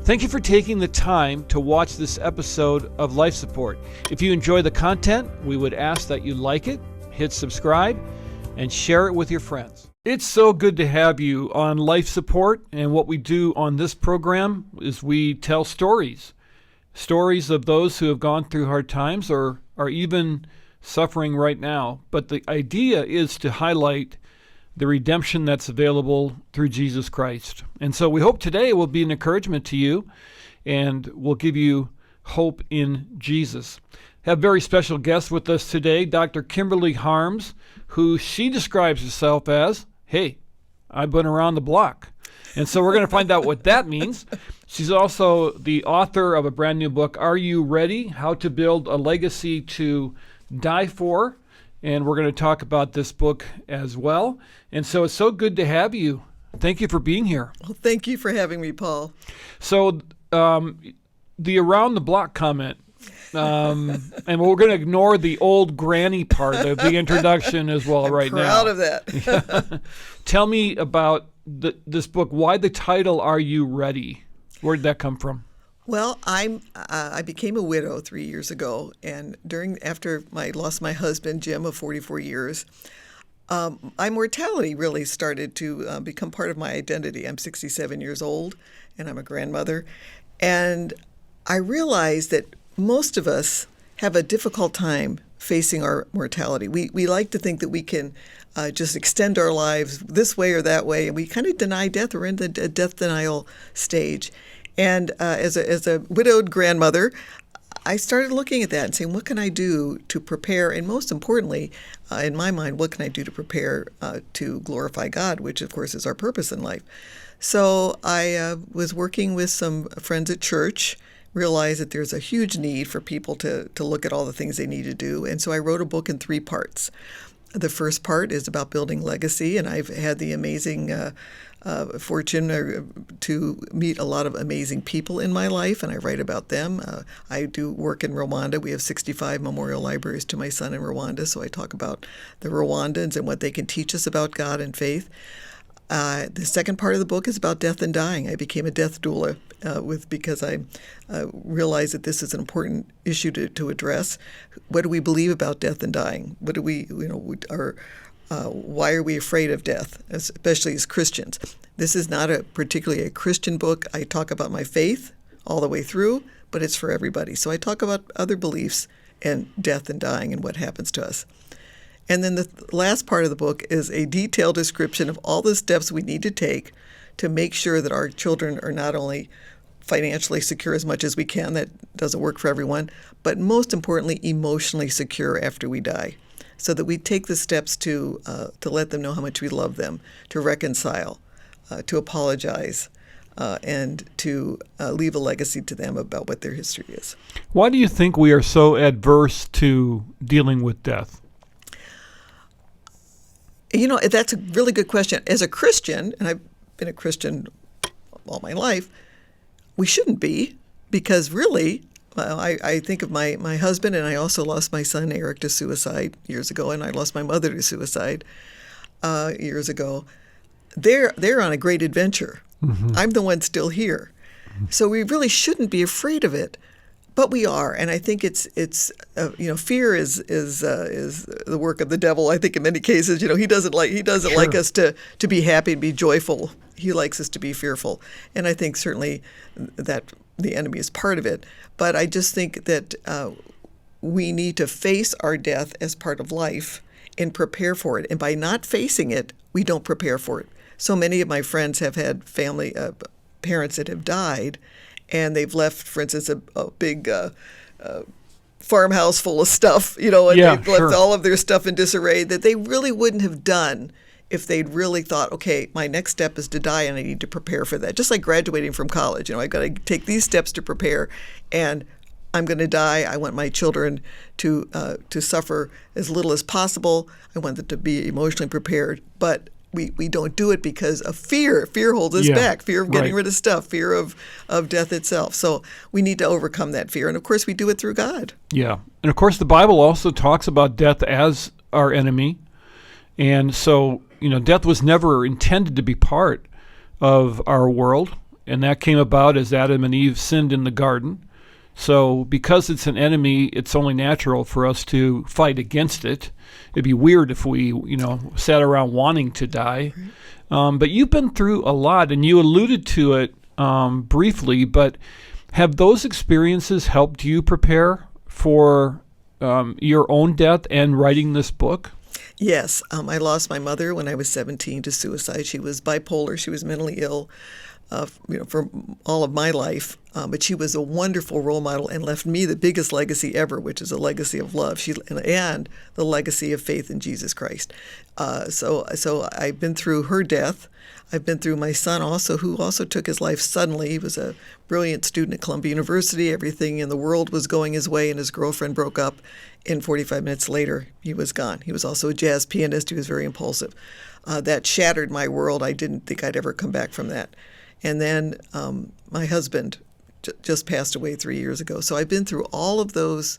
Thank you for taking the time to watch this episode of Life Support. If you enjoy the content, we would ask that you like it, hit subscribe, and share it with your friends. It's so good to have you on Life Support, and what we do on this program is we tell stories of those who have gone through hard times or are even suffering right now. But the idea is to highlight the redemption that's available through Jesus Christ. And so we hope today will be an encouragement to you and will give you hope in Jesus. Have very special guests with us today, Dr. Kimberly Harms, who she describes herself as, hey, I've been around the block. And so we're going to find out what that means. She's also the author of a brand new book, Are You Ready? How to Build a Legacy to Die For? And we're going to talk about this book as well. And so it's so good to have you. Thank you for being here. Well, thank you for having me, Paul. So the around the block comment, and we're going to ignore the old granny part of the introduction as well I'm right now. Proud of that. Tell me about this book. Why the title, Are You Ready? Where did that come from? Well, I became a widow 3 years ago, and after I lost my husband, Jim, of 44 years, my mortality really started to become part of my identity. I'm 67 years old, and I'm a grandmother, and I realized that most of us have a difficult time facing our mortality. We like to think that we can just extend our lives this way or that way, and we kind of deny death. We're in the death denial stage. And as a widowed grandmother, I started looking at that and saying, what can I do to prepare? And most importantly, in my mind, what can I do to prepare to glorify God, which, of course, is our purpose in life? So I was working with some friends at church, realized that there's a huge need for people to look at all the things they need to do. And so I wrote a book in 3 parts. The first part is about building legacy, and I've had the amazing fortune to meet a lot of amazing people in my life, and I write about them. I do work in Rwanda. We have 65 memorial libraries to my son in Rwanda, so I talk about the Rwandans and what they can teach us about God and faith. The second part of the book is about death and dying. I became a death doula because I realized that this is an important issue to address. What do we believe about death and dying? What do we, why are we afraid of death, especially as Christians? This is not particularly a Christian book. I talk about my faith all the way through, but it's for everybody. So I talk about other beliefs and death and dying and what happens to us. And then the last part of the book is a detailed description of all the steps we need to take to make sure that our children are not only financially secure as much as we can, that doesn't work for everyone, but most importantly, emotionally secure after we die, so that we take the steps to let them know how much we love them, to reconcile, to apologize, and to leave a legacy to them about what their history is. Why do you think we are so adverse to dealing with death? That's a really good question. As a Christian, and I've been a Christian all my life, we shouldn't be, because really, I think of my husband, and I also lost my son Eric to suicide years ago, and I lost my mother to suicide years ago. They're on a great adventure. Mm-hmm. I'm the one still here. So we really shouldn't be afraid of it. But we are, and I think it's fear is the work of the devil. I think in many cases, he doesn't Sure. like us to be happy and be joyful. He likes us to be fearful, and I think certainly that the enemy is part of it. But I just think that we need to face our death as part of life and prepare for it. And by not facing it, we don't prepare for it. So many of my friends have had family parents that have died. And they've left, for instance, a big farmhouse full of stuff, and they've left all of their stuff in disarray that they really wouldn't have done if they'd really thought, okay, my next step is to die and I need to prepare for that. Just like graduating from college, I've got to take these steps to prepare, and I'm going to die. I want my children to suffer as little as possible. I want them to be emotionally prepared, but we don't do it because of fear. Fear holds us back. Fear of getting rid of stuff. Fear of death itself. So we need to overcome that fear. And, of course, we do it through God. Yeah. And, of course, the Bible also talks about death as our enemy. And so, death was never intended to be part of our world. and that came about as Adam and Eve sinned in the garden. So because it's an enemy, it's only natural for us to fight against it. It'd be weird if we, sat around wanting to die. But you've been through a lot, and you alluded to it briefly, but have those experiences helped you prepare for your own death and writing this book? Yes. I lost my mother when I was 17 to suicide. She was bipolar. She was mentally ill for all of my life. But she was a wonderful role model and left me the biggest legacy ever, which is a legacy of love and the legacy of faith in Jesus Christ. So I've been through her death. I've been through my son also, who also took his life suddenly. He was a brilliant student at Columbia University. Everything in the world was going his way, and his girlfriend broke up. And 45 minutes later, he was gone. He was also a jazz pianist. He was very impulsive. That shattered my world. I didn't think I'd ever come back from that. And then my husband just passed away 3 years ago. So I've been through all of those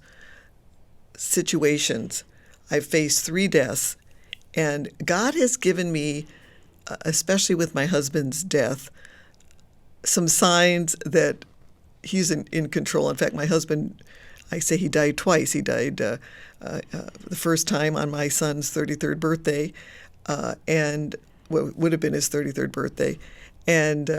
situations. I've faced 3 deaths. And God has given me, especially with my husband's death, some signs that he's in control. In fact, my husband, I say he died twice. He died the first time on my son's 33rd birthday, and what would have been his 33rd birthday. And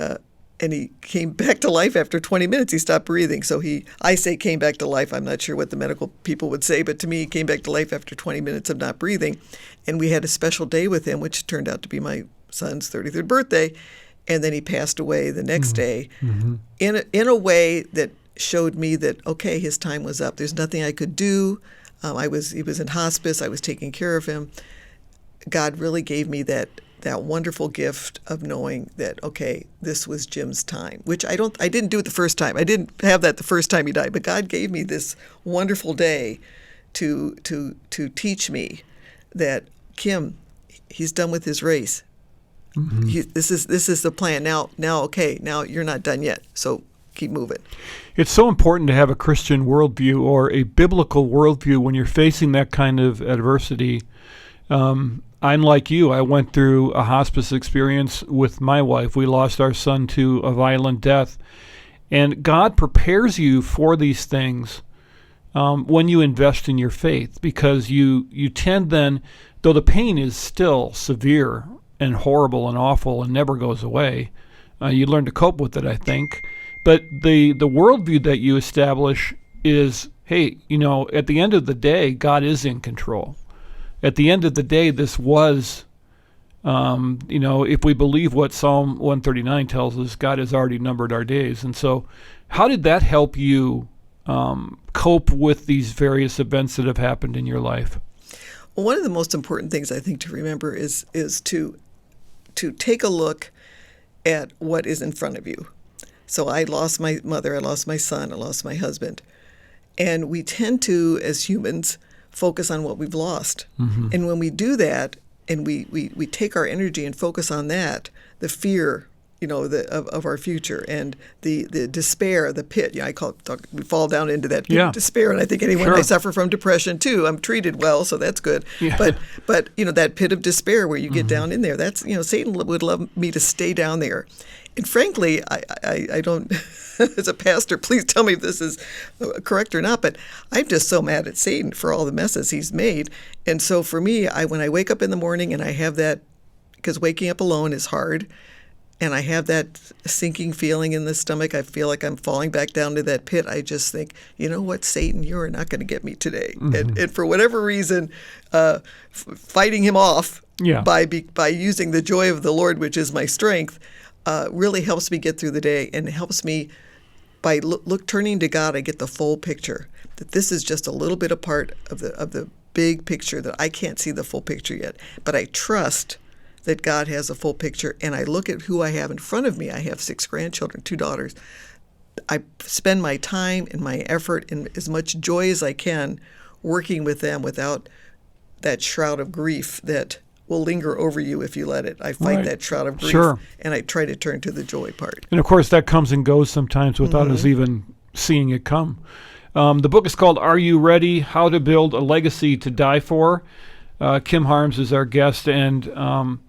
he came back to life after 20 minutes. He stopped breathing. So I say came back to life. I'm not sure what the medical people would say, but to me, he came back to life after 20 minutes of not breathing. And we had a special day with him, which turned out to be my son's 33rd birthday. And then he passed away the next day in a way that showed me that, okay, his time was up. There's nothing I could do. He was in hospice. I was taking care of him. God really gave me that wonderful gift of knowing that, okay, this was Jim's time, which I didn't do it the first time. I didn't have that the first time he died, but God gave me this wonderful day to teach me that, Kim, he's done with his race. This is the plan. Now, okay, now you're not done yet, so keep moving. It's so important to have a Christian worldview or a biblical worldview when you're facing that kind of adversity. I'm like you. I went through a hospice experience with my wife. We lost our son to a violent death. And God prepares you for these things when you invest in your faith, because you tend then, though the pain is still severe and horrible and awful and never goes away, you learn to cope with it, I think. But the worldview that you establish is, hey, at the end of the day, God is in control. At the end of the day, this was, if we believe what Psalm 139 tells us, God has already numbered our days. And so how did that help you cope with these various events that have happened in your life? Well, one of the most important things I think to remember is to take a look at what is in front of you. So I lost my mother, I lost my son, I lost my husband. And we tend to, as humans, focus on what we've lost. And when we do that, and we take our energy and focus on that, the fear, of our future, and the despair, the pit. I call it, we fall down into that pit of despair. And I think anyone, I suffer from depression too. I'm treated well, so that's good. Yeah. But that pit of despair where you get down in there, that's, Satan would love me to stay down there. And frankly, I don't, as a pastor, please tell me if this is correct or not, but I'm just so mad at Satan for all the messes he's made. And so for me, when I wake up in the morning and I have that, because waking up alone is hard, and I have that sinking feeling in the stomach, I feel like I'm falling back down to that pit, I just think, you know what, Satan, you are not going to get me today. And for whatever reason, fighting him off by using the joy of the Lord, which is my strength, really helps me get through the day, and helps me by turning to God. I get the full picture, that this is just a little bit a part of the big picture, that I can't see the full picture yet, but I trust that God has a full picture. And I look at who I have in front of me. I have 6 grandchildren, 2 daughters. I spend my time and my effort and as much joy as I can working with them without that shroud of grief that will linger over you if you let it. I fight that shroud of grief, and I try to turn to the joy part. And of course, that comes and goes sometimes without us even seeing it come. The book is called Are You Ready? How to Build a Legacy to Die For. Kim Harms is our guest, and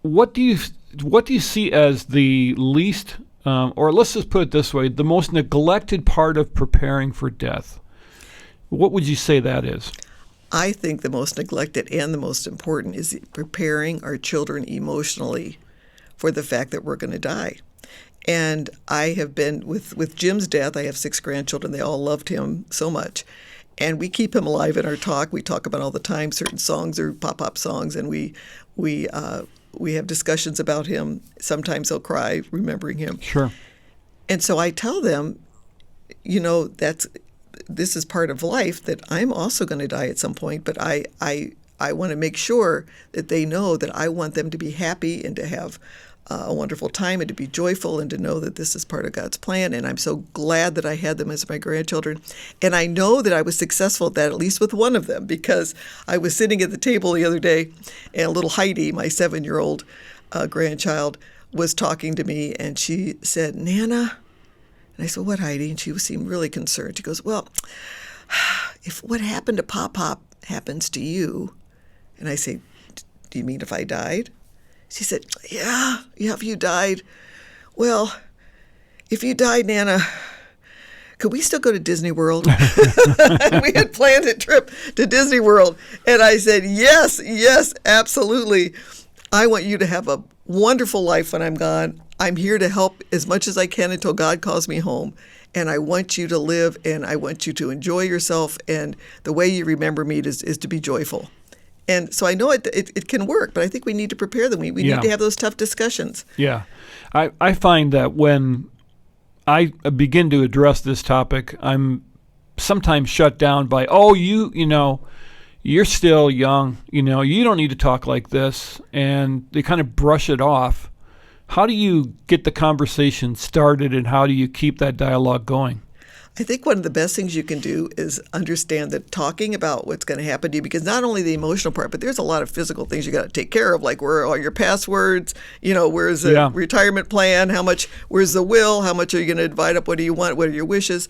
what do you see as the least or let's just put it this way, the most neglected part of preparing for death? What would you say that is? I think the most neglected and the most important is preparing our children emotionally for the fact that we're going to die. And I have been, with Jim's death, I have 6 grandchildren. They all loved him so much. And we keep him alive in our talk. We talk about all the time certain songs or pop-up songs, and we have discussions about him. Sometimes they'll cry remembering him. Sure. And so I tell them, this is part of life, that I'm also going to die at some point, but I want to make sure that they know that I want them to be happy and to have a wonderful time and to be joyful and to know that this is part of God's plan. And I'm so glad that I had them as my grandchildren. And I know that I was successful at that, at least with one of them, because I was sitting at the table the other day and little Heidi, my 7-year-old grandchild, was talking to me, and she said, "Nana," and I said, "What, Heidi?" And she seemed really concerned. She goes, "Well, if what happened to Pop happens to you," and I say, "Do you mean if I died?" She said, yeah, if you died. "Well, if you died, Nana, could we still go to Disney World?" We had planned a trip to Disney World. And I said, yes, absolutely. I want you to have a wonderful life when I'm gone. I'm here to help as much as I can until God calls me home. And I want you to live, and I want you to enjoy yourself. And the way you remember me is to be joyful. And so I know it can work, but I think we need to prepare them. We need to have those tough discussions. Yeah. I find that when I begin to address this topic, I'm sometimes shut down by, you're still young, you don't need to talk like this, and they kind of brush it off. How do you get the conversation started, and how do you keep that dialogue going? I think one of the best things you can do is understand that talking about what's going to happen to you, because not only the emotional part, but there's a lot of physical things you got to take care of, like where are all your passwords, where's the retirement plan, where's the will, how much are you going to divide up, what do you want, what are your wishes.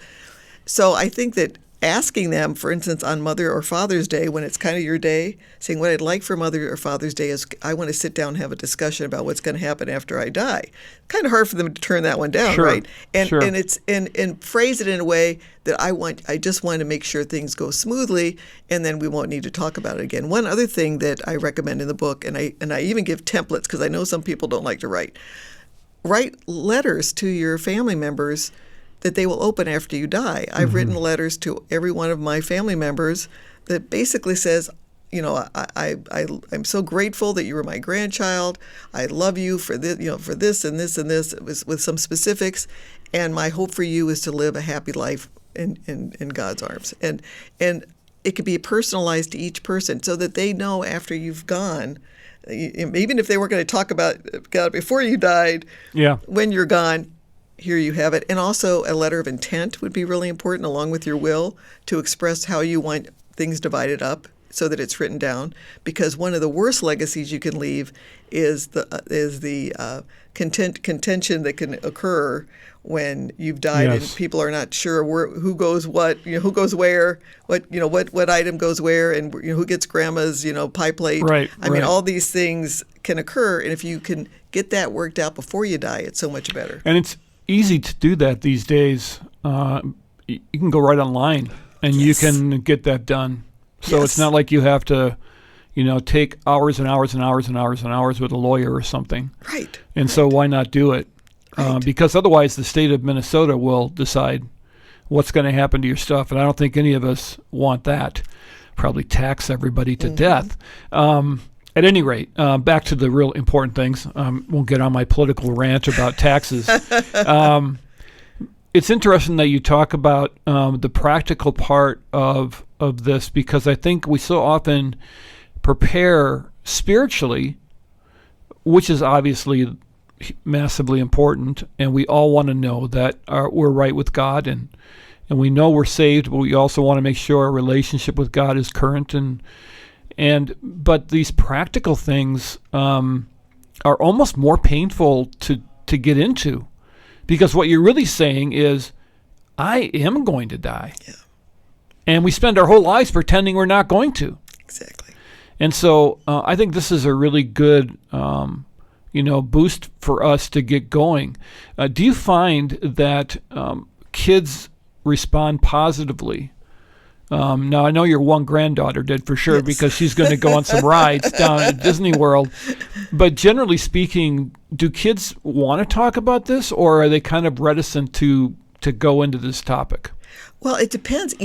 So I think that asking them, for instance, on Mother or Father's Day, when it's kind of your day, saying what I'd like for Mother or Father's Day is I want to sit down and have a discussion about what's going to happen after I die. Kind of hard for them to turn that one down, right? And it's and phrase it in a way that I just want to make sure things go smoothly, and then we won't need to talk about it again. One other thing that I recommend in the book, and I even give templates because I know some people don't like to write letters to your family members that they will open after you die. I've written letters to every one of my family members that basically says, I'm so grateful that you were my grandchild. I love you for this, for this and this and this, with some specifics. And my hope for you is to live a happy life in God's arms. And it could be personalized to each person so that they know after you've gone, even if they weren't going to talk about God before you died, when you're gone, here you have it. And also a letter of intent would be really important, along with your will, to express how you want things divided up so that it's written down. Because one of the worst legacies you can leave is the contention that can occur when you've died and people are not sure who goes what, who goes where, what item goes where, and who gets grandma's pie plate. Right. I mean, all these things can occur, and if you can get that worked out before you die, it's so much better. And it's easy to do that these days. You can go right online and you can get that done. So it's not like you have to, take hours and hours and hours and hours and hours with a lawyer or something. Right. And so why not do it? Right. Because otherwise the state of Minnesota will decide what's going to happen to your stuff. And I don't think any of us want that. Probably tax everybody to death. At any rate, back to the real important things. Won't get on my political rant about taxes. It's interesting that you talk about the practical part of this, because I think we so often prepare spiritually, which is obviously massively important, and we all want to know that we're right with God, and we know we're saved, but we also want to make sure our relationship with God is current, but these practical things are almost more painful to get into, because what you're really saying is, I am going to die. Yeah. And we spend our whole lives pretending we're not going to. Exactly. And so I think this is a really good boost for us to get going. Do you find that kids respond positively? Now, I know your one granddaughter did for sure, Yes. because she's going to go on some rides down at Disney World. But generally speaking, do kids want to talk about this, or are they kind of reticent to go into this topic? Well, it depends.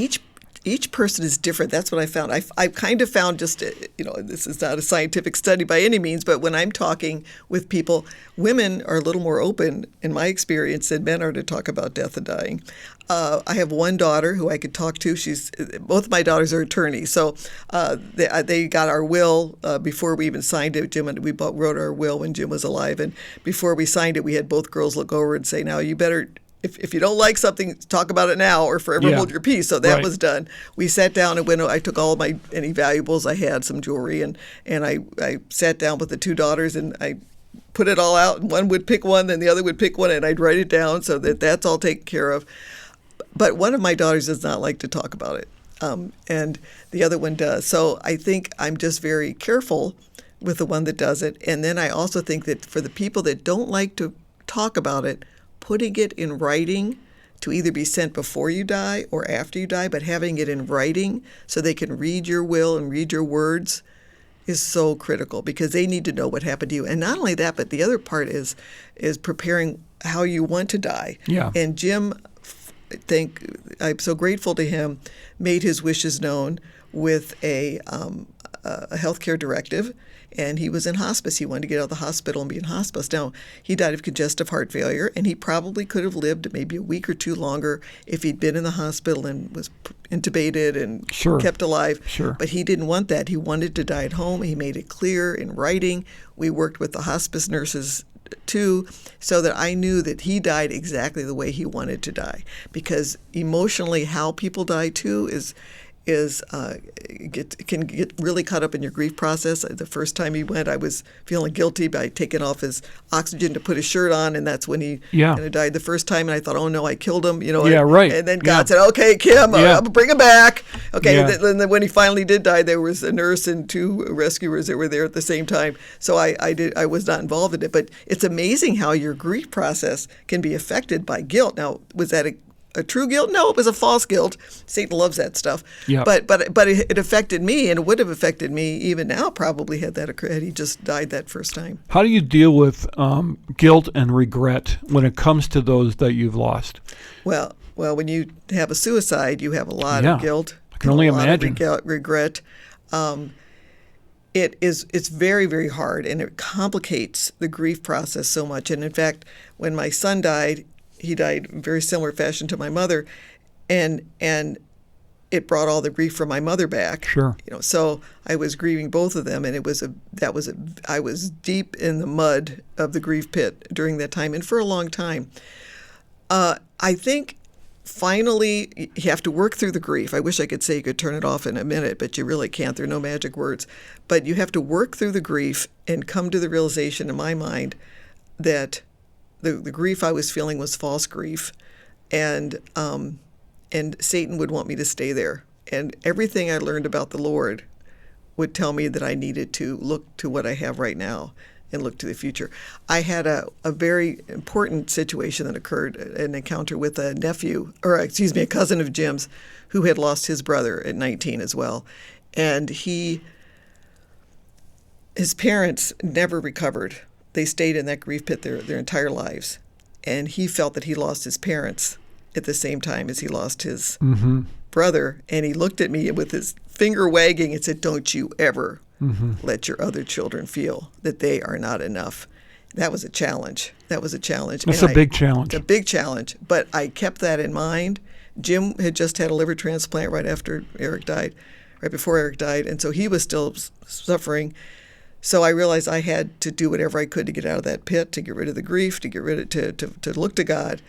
Each person is different. That's what I found. I've kind of found just, this is not a scientific study by any means, but when I'm talking with people, women are a little more open, in my experience, than men are to talk about death and dying. I have one daughter who I could talk to. Both of my daughters are attorneys, so they got our will before we even signed it. Jim and we wrote our will when Jim was alive, and before we signed it, we had both girls look over and say, "Now you better." If you don't like something, talk about it now or forever hold your peace. So that was done. We sat down and I took all any valuables I had, some jewelry, and I sat down with the two daughters and I put it all out. And one would pick one, then the other would pick one, and I'd write it down so that's all taken care of. But one of my daughters does not like to talk about it, and the other one does. So I think I'm just very careful with the one that does it. And then I also think that for the people that don't like to talk about it, putting it in writing to either be sent before you die or after you die, but having it in writing so they can read your will and read your words is so critical, because they need to know what happened to you. And not only that, but the other part is preparing how you want to die. Yeah. And Jim, I'm so grateful to him, made his wishes known with a healthcare directive. And he was in hospice. He wanted to get out of the hospital and be in hospice. Now, he died of congestive heart failure, and he probably could have lived maybe a week or two longer if he'd been in the hospital and was intubated and kept alive. Sure. But he didn't want that. He wanted to die at home. He made it clear in writing. We worked with the hospice nurses too, so that I knew that he died exactly the way he wanted to die. Because emotionally, how people die too can get really caught up in your grief process. The first time he went, I was feeling guilty by taking off his oxygen to put his shirt on, and that's when he died the first time. And I thought, oh no, I killed him. Right. And then God said, okay, Kim, I'll bring him back. Okay. And then when he finally did die, there was a nurse and two rescuers that were there at the same time. So I was not involved in it. But it's amazing how your grief process can be affected by guilt. Now, was that a true guilt? No, it was a false guilt. Satan loves that stuff. Yep. But it affected me, and it would have affected me even now probably had he just died that first time. How do you deal with guilt and regret when it comes to those that you've lost? Well, when you have a suicide, you have a lot of guilt. I can only imagine. Regret. It's very, very hard, and it complicates the grief process so much. And in fact, when my son died, he died in very similar fashion to my mother, and it brought all the grief from my mother back. Sure. So I was grieving both of them, and I was deep in the mud of the grief pit during that time, and for a long time. I think finally you have to work through the grief. I wish I could say you could turn it off in a minute, but you really can't. There are no magic words. But you have to work through the grief and come to the realization in my mind that the grief I was feeling was false grief, and Satan would want me to stay there. And everything I learned about the Lord would tell me that I needed to look to what I have right now and look to the future. I had a very important situation that occurred, an encounter with a cousin of Jim's who had lost his brother at 19 as well. And his parents never recovered. They stayed in that grief pit their entire lives. And he felt that he lost his parents at the same time as he lost his brother. And he looked at me with his finger wagging and said, "Don't you ever let your other children feel that they are not enough." That was a challenge. That's a big challenge. It's a big challenge. But I kept that in mind. Jim had just had a liver transplant right before Eric died. And so he was still suffering. So I realized I had to do whatever I could to get out of that pit, to get rid of the grief, to look to God,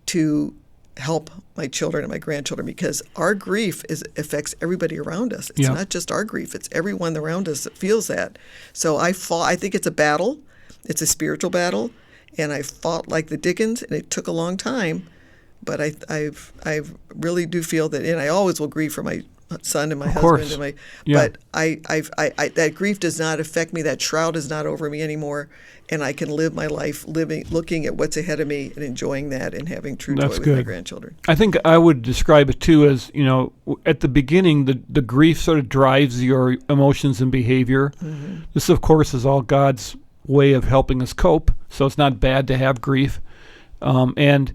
to help my children and my grandchildren, because our grief affects everybody around us. It's not just our grief; it's everyone around us that feels that. So I think it's a battle. It's a spiritual battle, and I fought like the Dickens, and it took a long time. But I really do feel that, and I always will grieve for my son and my Of husband course. and my. Yeah. But I that grief does not affect me. That shroud is not over me anymore, and I can live my life looking at what's ahead of me and enjoying that and having true joy That's with my good. grandchildren. I think I would describe it too as, at the beginning, the grief sort of drives your emotions and behavior. Mm-hmm. This, of course, is all God's way of helping us cope, so it's not bad to have grief. And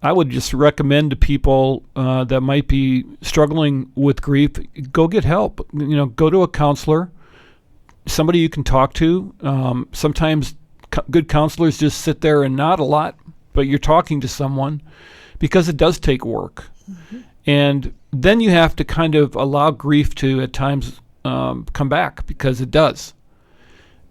I would just recommend to people that might be struggling with grief, go get help. Go to a counselor, somebody you can talk to. Sometimes good counselors just sit there and nod a lot, but you're talking to someone, because it does take work. Mm-hmm. And then you have to kind of allow grief to at times come back, because it does.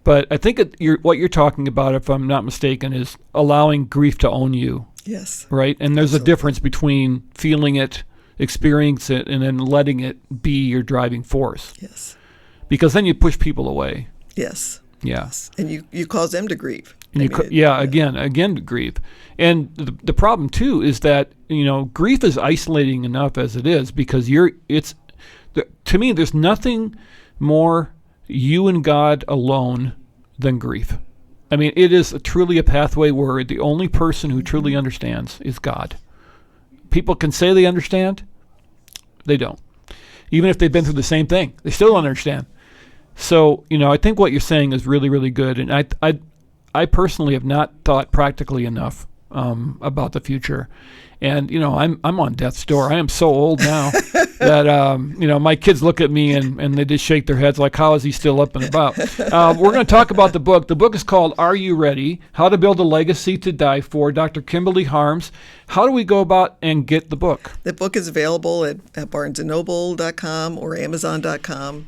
But I think what you're talking about, if I'm not mistaken, is allowing grief to own you. Yes. Right? And there's Absolutely. a difference between feeling it, experiencing it, and then letting it be your driving force. Yes. Because then you push people away. Yes. Yeah. Yes. And you cause them to grieve. And again to grieve. And the problem too is that, grief is isolating enough as it is, because to me, there's nothing more you and God alone than grief. I mean, it is truly a pathway where the only person who truly understands is God. People can say they understand. They don't. Even if they've been through the same thing, they still don't understand. So, I think what you're saying is really, really good. And I personally have not thought practically enough about the future. And, I'm on death's door. I am so old now that, my kids look at me and they just shake their heads like, how is he still up and about? We're going to talk about the book. The book is called Are You Ready? How to Build a Legacy to Die For, Dr. Kimberly Harms. How do we go about and get the book? The book is available at barnesandnoble.com or amazon.com.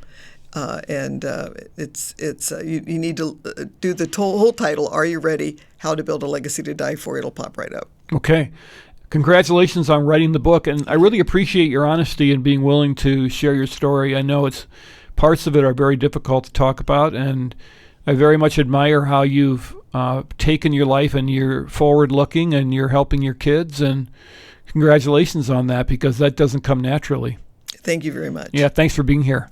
You need to do the whole title, Are You Ready? How to Build a Legacy to Die For. It'll pop right up. Okay. Congratulations on writing the book, and I really appreciate your honesty and being willing to share your story. I know parts of it are very difficult to talk about, and I very much admire how you've taken your life and you're forward-looking and you're helping your kids, and congratulations on that, because that doesn't come naturally. Thank you very much. Yeah, thanks for being here.